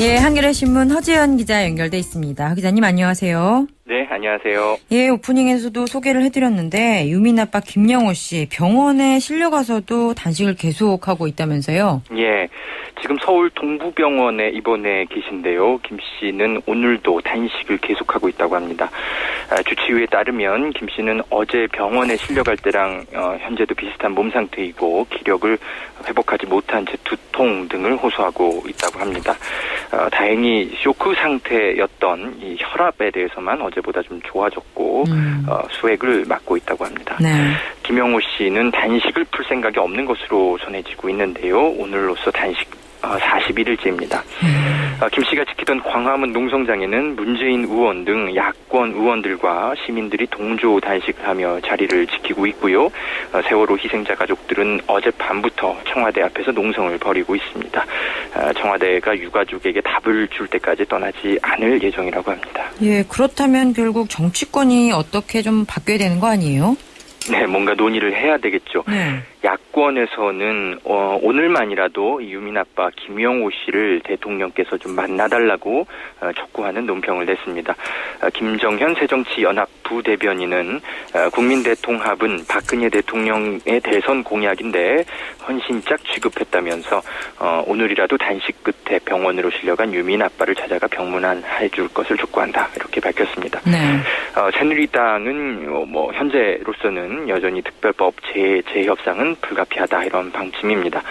예, 한겨레 신문 허재현 기자 연결돼 있습니다. 허 기자님 안녕하세요. 네, 안녕하세요. 예, 오프닝에서도 소개를 해드렸는데 유민 아빠 김영호 씨 병원에 실려가서도 단식을 계속하고 있다면서요? 예, 지금 서울 동부병원에 입원해 계신데요. 김 씨는 오늘도 단식을 계속하고 있다고 합니다. 주치의에 따르면 김 씨는 어제 병원에 실려갈 때랑 현재도 비슷한 몸 상태이고 기력을 회복하지 못한 채 두통 등을 호소하고 있다고 합니다. 다행히 쇼크 상태였던 이 혈압에 대해서만 어제보다 좀 좋아졌고 수액을 맞고 있다고 합니다. 네. 김영호 씨는 단식을 풀 생각이 없는 것으로 전해지고 있는데요. 오늘로써 단식 41일째입니다. 김 씨가 지키던 광화문 농성장에는 문재인 의원 등 야권 의원들과 시민들이 동조 단식을 하며 자리를 지키고 있고요. 세월호 희생자 가족들은 어젯밤부터 청와대 앞에서 농성을 벌이고 있습니다. 청와대가 유가족에게 답을 줄 때까지 떠나지 않을 예정이라고 합니다. 예, 그렇다면 결국 정치권이 어떻게 좀 바뀌어야 되는 거 아니에요? 네, 뭔가 논의를 해야 되겠죠. 네. 야권에서는 오늘만이라도 유민 아빠 김영호 씨를 대통령께서 좀 만나달라고 촉구하는 논평을 냈습니다. 김정현 새정치연합 부대변인은 국민 대통합은 박근혜 대통령의 대선 공약인데 헌신짝 취급했다면서 오늘이라도 단식 끝에 병원으로 실려간 유민 아빠를 찾아가 병문안 해줄 것을 촉구한다 이렇게 밝혔습니다. 네. 새누리당은 현재로서는 여전히 특별법 재협상은 불가피하다 이런 방침입니다.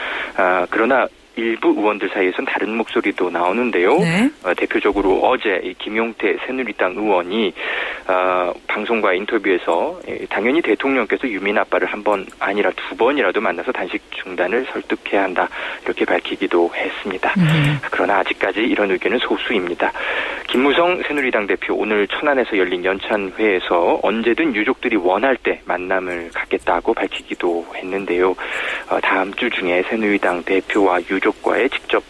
그러나 일부 의원들 사이에선 다른 목소리도 나오는데요. 네. 대표적으로 어제 이 김용태 새누리당 의원이 방송과 인터뷰에서 당연히 대통령께서 유민 아빠를 한 번 아니라 두 번이라도 만나서 단식 중단을 설득해야 한다 이렇게 밝히기도 했습니다. 그러나 아직까지 이런 의견은 소수입니다. 김무성 새누리당 대표 오늘 천안에서 열린 연찬회에서 언제든 유족들이 원할 때 만남을 갖겠다고 밝히기도 했는데요. 다음 주 중에 새누리당 대표와 유족과의 직접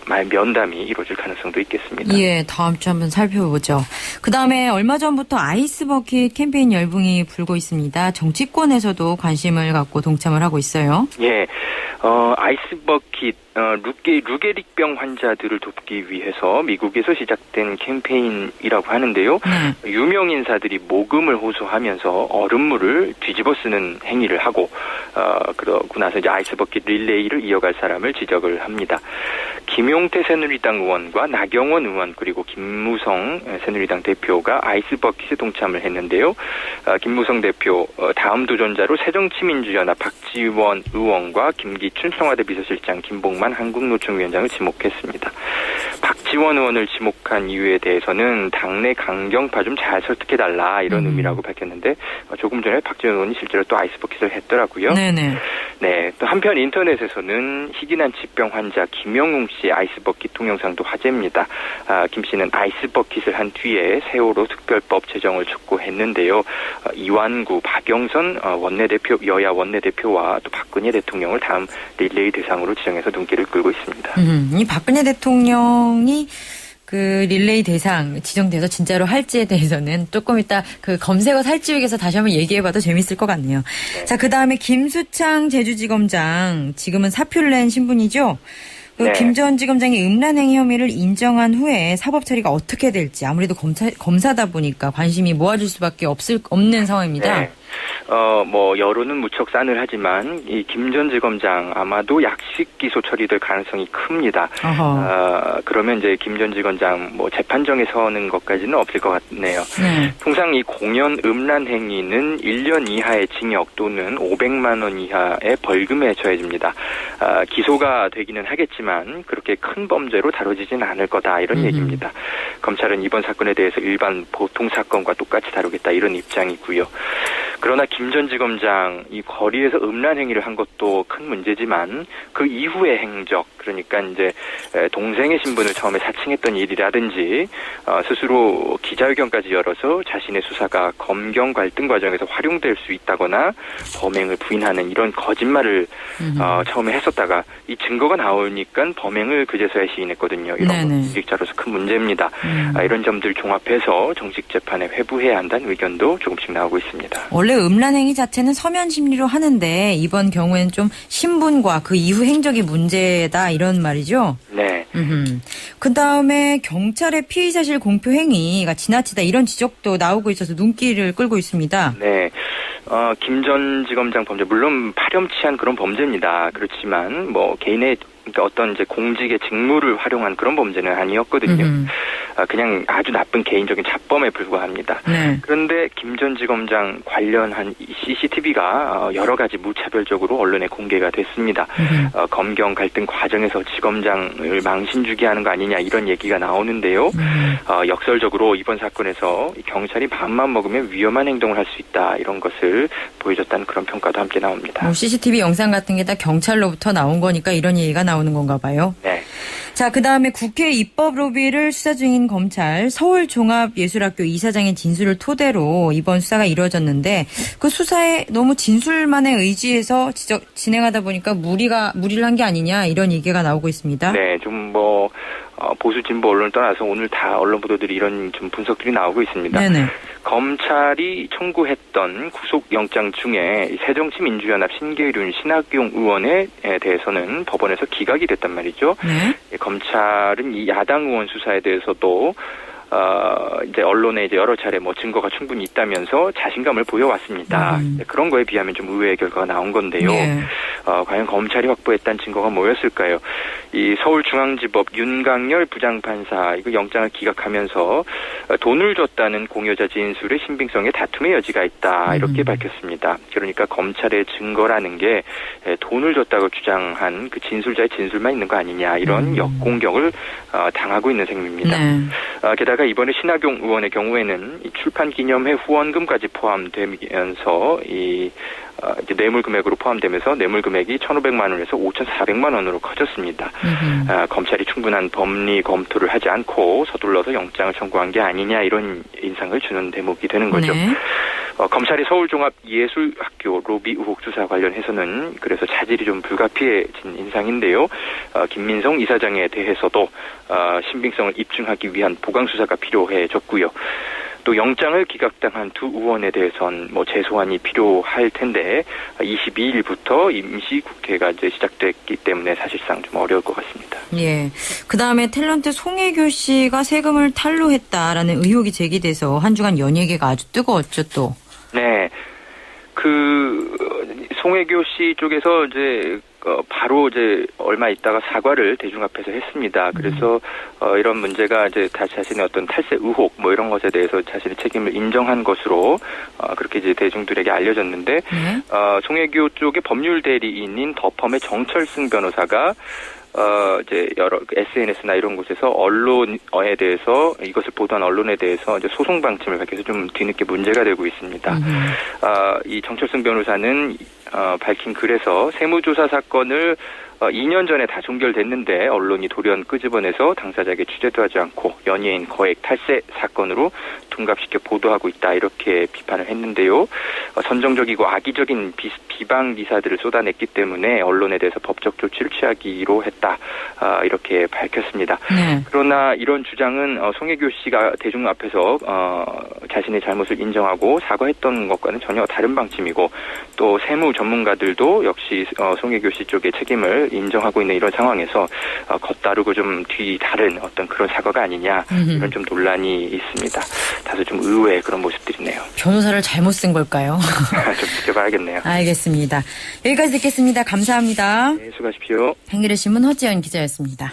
면담이 이루어질 가능성도 있겠습니다. 예, 다음 주 한번 살펴보죠. 그다음에 얼마 전부터 아이스버킷 캠페인 열풍이 불고 있습니다. 정치권에서도 관심을 갖고 동참을 하고 있어요. 예, 아이스버킷 루게릭병 환자들을 돕기 위해서 미국에서 시작된 캠페인이라고 하는데요. 유명 인사들이 모금을 호소하면서 얼음물을 뒤집어 쓰는 행위를 하고 그러고 나서 이제 아이스버킷 릴레이를 이어갈 사람을 지적을 합니다. 김용태 새누리당 의원과 나경원 의원 그리고 김무성 새누리당 대표가 아이스버킷에 동참을 했는데요. 김무성 대표 다음 도전자로 새정치민주연합 박지원 의원과 김기춘 청와대 비서실장 김봉만 한국노총위원장을 지목했습니다. 박지원 의원을 지목한 이유에 대해서는 당내 강경파 좀 잘 설득해달라 이런 의미라고 밝혔는데 조금 전에 박지원 의원이 실제로 또 아이스버킷을 했더라고요. 네네. 네, 또 한편 인터넷에서는 희귀난 치병 환자 김영웅 씨의 아이스버킷 동영상도 화제입니다. 김 씨는 아이스버킷을 한 뒤에 세월호 특별법 제정을 촉구했는데요. 이완구, 박영선 여야 원내대표와 또 박근혜 대통령을 다음 릴레이 대상으로 지정해서 눈길을 끌고 있습니다. 이 박근혜 대통령이 그 릴레이 대상 지정돼서 진짜로 할지에 대해서는 조금 이따 그 검색어 살찌우기에서 다시 한번 얘기해봐도 재밌을 것 같네요. 네. 자, 그 다음에 김수창 제주지검장 지금은 사표를 낸 신분이죠. 네. 김 전 지검장이 음란행위 혐의를 인정한 후에 사법 처리가 어떻게 될지 아무래도 검사다 보니까 관심이 모아질 수밖에 없는 상황입니다. 네. 여론은 무척 싸늘하지만 이 김 전 지검장 아마도 약식 기소 처리될 가능성이 큽니다. 그러면 이제 김 전 지검장 재판정에 서는 것까지는 없을 것 같네요. 통상 이 공연 음란 행위는 1년 이하의 징역 또는 500만 원 이하의 벌금에 처해집니다. 기소가 되기는 하겠지만 그렇게 큰 범죄로 다뤄지진 않을 거다 이런 얘기입니다. 검찰은 이번 사건에 대해서 일반 보통 사건과 똑같이 다루겠다 이런 입장이고요. 그러나 김 전 지검장 이 거리에서 음란 행위를 한 것도 큰 문제지만 그 이후의 행적 그러니까 이제 동생의 신분을 처음에 사칭했던 일이라든지 스스로 기자회견까지 열어서 자신의 수사가 검경 갈등 과정에서 활용될 수 있다거나 범행을 부인하는 이런 거짓말을 처음에 했었다가 이 증거가 나오니까 범행을 그제서야 시인했거든요. 이런 공직자로서 큰 문제입니다. 이런 점들 종합해서 정식 재판에 회부해야 한다는 의견도 조금씩 나오고 있습니다. 원래 음란 행위 자체는 서면 심리로 하는데 이번 경우에는 좀 신분과 그 이후 행적이 문제다 이런 말이죠. 네. 그다음에 경찰의 피의 사실 공표 행위가 지나치다 이런 지적도 나오고 있어서 눈길을 끌고 있습니다. 네. 김 전 지검장 범죄 물론 파렴치한 그런 범죄입니다. 그렇지만 뭐 개인의 그러니까 어떤 이제 공직의 직무를 활용한 그런 범죄는 아니었거든요. 그냥 아주 나쁜 개인적인 잡범에 불과합니다. 네. 그런데 김 전 지검장 관련한 CCTV가 여러 가지 무차별적으로 언론에 공개가 됐습니다. 검경 갈등 과정에서 지검장을 망신주게 하는 거 아니냐 이런 얘기가 나오는데요. 역설적으로 이번 사건에서 경찰이 마음만 먹으면 위험한 행동을 할 수 있다 이런 것을 보여줬다는 그런 평가도 함께 나옵니다. 뭐 CCTV 영상 같은 게 다 경찰로부터 나온 거니까 이런 얘기가 나오는 건가 봐요. 네. 자, 그다음에 국회 입법 로비를 수사 중인 검찰 서울종합예술학교 이사장의 진술을 토대로 이번 수사가 이루어졌는데 그 수사에 너무 진술만에 의지해서 진행하다 보니까 무리를 한 게 아니냐 이런 얘기가 나오고 있습니다. 네, 좀 뭐 보수 진보 언론을 떠나서 오늘 다 언론 보도들이 이런 좀 분석들이 나오고 있습니다. 네네. 검찰이 청구했던 구속영장 중에 새정치민주연합 신계륜 신학용 의원에 대해서는 법원에서 기각이 됐단 말이죠. 네. 검찰은 이 야당 의원 수사에 대해서도 이제 언론에 이제 여러 차례 뭐 증거가 충분히 있다면서 자신감을 보여왔습니다. 그런 거에 비하면 좀 의외의 결과가 나온 건데요. 네. 과연 검찰이 확보했던 증거가 뭐였을까요? 이 서울중앙지법 윤강열 부장판사 이거 영장을 기각하면서 돈을 줬다는 공여자 진술의 신빙성에 다툼의 여지가 있다 이렇게 밝혔습니다. 그러니까 검찰의 증거라는 게 돈을 줬다고 주장한 그 진술자의 진술만 있는 거 아니냐 이런 역공격을 당하고 있는 셈입니다. 네. 게다가 이번에 신학용 의원의 경우에는 이 출판 기념회 후원금까지 포함되면서 이제 뇌물 금액으로 포함되면서 뇌물 금액이 1,500만 원에서 5,400만 원으로 커졌습니다. 검찰이 충분한 법리 검토를 하지 않고 서둘러서 영장을 청구한 게 아니냐 이런 인상을 주는 대목이 되는 거죠. 네. 검찰이 서울종합예술학교 로비 의혹 수사 관련해서는 그래서 자질이 좀 불가피해진 인상인데요. 김민성 이사장에 대해서도 신빙성을 입증하기 위한 보강 수사가 필요해졌고요. 또 영장을 기각당한 두 의원에 대해선 뭐 재소환이 필요할 텐데 22일부터 임시 국회가 이제 시작됐기 때문에 사실상 좀 어려울 것 같습니다. 예. 그다음에 탤런트 송혜교 씨가 세금을 탈루했다라는 의혹이 제기돼서 한 주간 연예계가 아주 뜨거웠죠, 또. 네. 송혜교 씨 쪽에서 이제 바로 이제 얼마 있다가 사과를 대중 앞에서 했습니다. 그래서 이런 문제가 이제 자신의 어떤 탈세 의혹 뭐 이런 것에 대해서 자신의 책임을 인정한 것으로 그렇게 이제 대중들에게 알려졌는데 송혜교 쪽의 법률 대리인인 더펌의 정철승 변호사가 이제 여러 SNS나 이런 곳에서 언론에 대해서 이것을 보도한 언론에 대해서 이제 소송 방침을 밝혀서 좀 뒤늦게 문제가 되고 있습니다. 이 정철승 변호사는 밝힌 글에서 세무조사 사건을 2년 전에 다 종결됐는데 언론이 돌연 끄집어내서 당사자에게 취재도 하지 않고 연예인 거액 탈세 사건으로 둔갑시켜 보도하고 있다 이렇게 비판을 했는데요. 선정적이고 악의적인 비방 기사들을 쏟아냈기 때문에 언론에 대해서 법적 조치를 취하기로 했다 이렇게 밝혔습니다. 네. 그러나 이런 주장은 송혜교 씨가 대중 앞에서 자신의 잘못을 인정하고 사과했던 것과는 전혀 다른 방침이고 또 세무 전문가들도 역시 송혜교 씨 쪽의 책임을 인정하고 있는 이런 상황에서 겉다르고 좀 뒤다른 어떤 그런 사과가 아니냐 이런 좀 논란이 있습니다. 다소 좀 의외의 그런 모습들이네요. 변호사를 잘못 쓴 걸까요? 좀 지켜봐야겠네요. 알겠습니다. 여기까지 듣겠습니다. 감사합니다. 네, 수고하십시오. 한겨레신문 허지연 기자였습니다.